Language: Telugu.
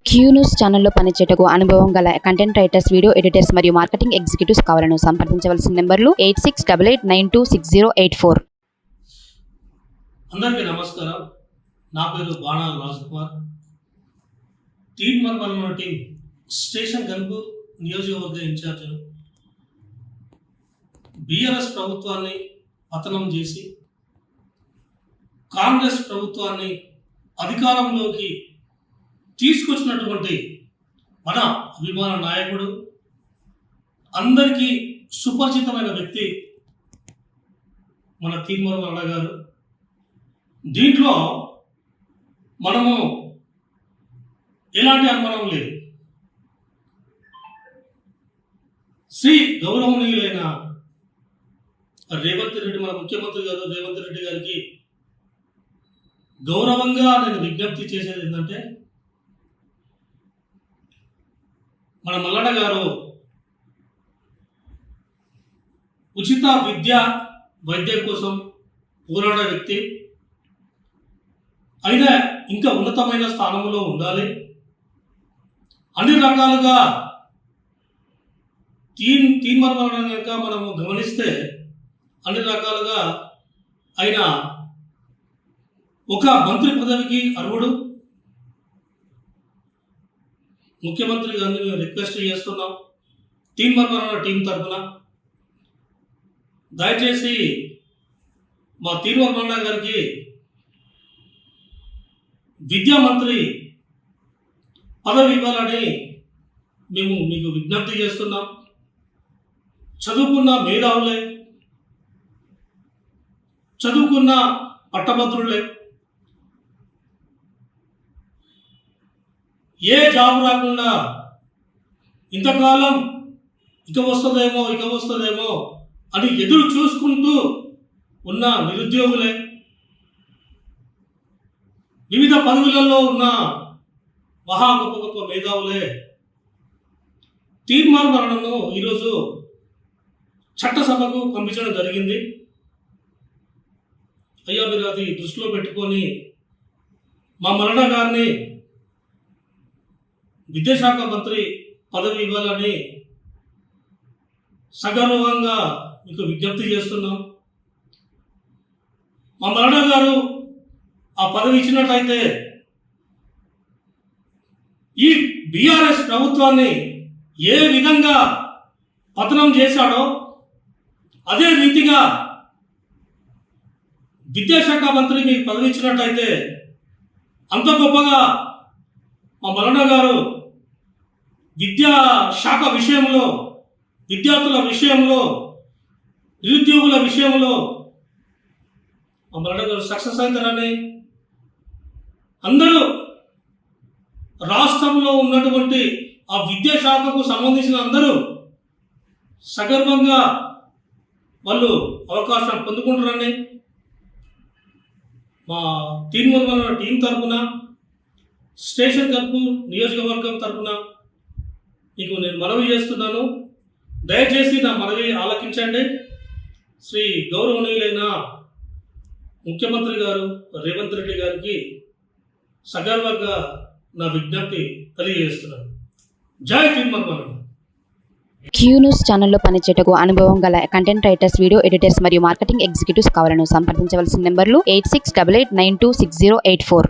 క్యూ న్యూస్ ఛానల్లో పనిచేయటకు అనుభవం గల కంటెంట్ రైటర్స్, వీడియో ఎడిటర్స్ మరియు మార్కెటింగ్ ఎగ్జిక్యూటివ్స్ కావాలను సంప్రదించవలసిన నెంబర్లు 8688926084. అందరికీ నమస్కారం. నా పేరు బాణాల రాజకుమార్. టీం వర్మల టీం స్టేషన్ గన్పూర్ నియోజకవర్గ ఇన్ఛార్జీలు బీఆర్ఎస్ ప్రభుత్వాన్ని పతనం చేసి కాంగ్రెస్ ప్రభుత్వాన్ని అధికారంలోకి తీసుకొచ్చినటువంటి మన అభిమాన నాయకుడు, అందరికీ సుపరిచితమైన వ్యక్తి మన తీర్మానం అన్న గారు. దీంట్లో మనము ఎలాంటి అనుమానం లేదు. శ్రీ గౌరవనీయులైన రేవంత్ రెడ్డి, మన ముఖ్యమంత్రి గారు రేవంత్ రెడ్డి గారికి గౌరవంగా నేను విజ్ఞప్తి చేసేది ఏంటంటే, మన మల్లన్న గారు ఉచిత వైద్యం కోసం పోరాడే వ్యక్తి. అయినా ఇంకా ఉన్నతమైన స్థానంలో ఉండాలి. అన్ని రకాలుగా కనుక మనము గమనిస్తే అన్ని రకాలుగా ఆయన ఒక మంత్రి పదవికి అర్హుడు. ముఖ్యమంత్రి గారిని మేము రిక్వెస్ట్ చేస్తున్నాం టీం తరఫున, దయచేసి మా తీర్మాన గారికి విద్యా మంత్రి పదవి ఇవ్వాలని మేము మీకు విజ్ఞప్తి చేస్తున్నాం. చదువుకున్న మేధావులే, చదువుకున్న పట్టభద్రులే, ఏ జాబ్ రాకుండా ఇంతకాలం ఇక వస్తుందేమో అని ఎదురు చూసుకుంటూ ఉన్న నిరుద్యోగులే, వివిధ పదవులలో ఉన్న మహా గొప్ప మేధావులే తీర్మానాలను ఈరోజు చట్టసభకు పంపించడం జరిగింది. అయ్యా, మీరు అది దృష్టిలో పెట్టుకొని మా మల్లన్న గారిని విద్యాశాఖ మంత్రి పదవి ఇవ్వాలని సగర్వంగా మీకు విజ్ఞప్తి చేస్తున్నాం. మా మల్లన్న గారు ఆ పదవి ఇచ్చినట్లయితే ఈ బీఆర్ఎస్ ప్రభుత్వాన్ని ఏ విధంగా పతనం చేశాడో అదే రీతిగా విద్యాశాఖ మంత్రి మీకు పదవి ఇచ్చినట్లయితే అంత గొప్పగా మా మల్లన్న గారు విద్యాశాఖ విషయంలో, విద్యార్థుల విషయంలో, నిరుద్యోగుల విషయంలో మా మల్లన్న గారు సక్సెస్ అవుతారని అందరూ రాష్ట్రంలో ఉన్నటువంటి ఆ విద్యాశాఖకు సంబంధించిన అందరూ సగర్వంగా వాళ్ళు అవకాశం పొందుకుంటారని మా తీర్మాన టీం తరఫున, స్టేషన్ గన్పూర్ నియోజకవర్గం తరఫున మీకు నేను మనవి చేస్తున్నాను. దయచేసి నా మనవి ఆలకించండి. శ్రీ గౌరవనీయులైన ముఖ్యమంత్రి గారు రేవంత్ రెడ్డి గారికి సగర్వంగా నా విజ్ఞప్తి తెలియజేస్తున్నాను. జై తీర్మానం. క్యూ న్యూస్ ఛానల్లో పనిచేయటకు అనుభవం గల కంటెంట్ రైటర్స్, వీడియో ఎడిటర్స్ మరియు మార్కెటింగ్ ఎగ్జిక్యూటివ్స్ కావాలను సంప్రదించవలసిన నెంబర్లు 8688926084.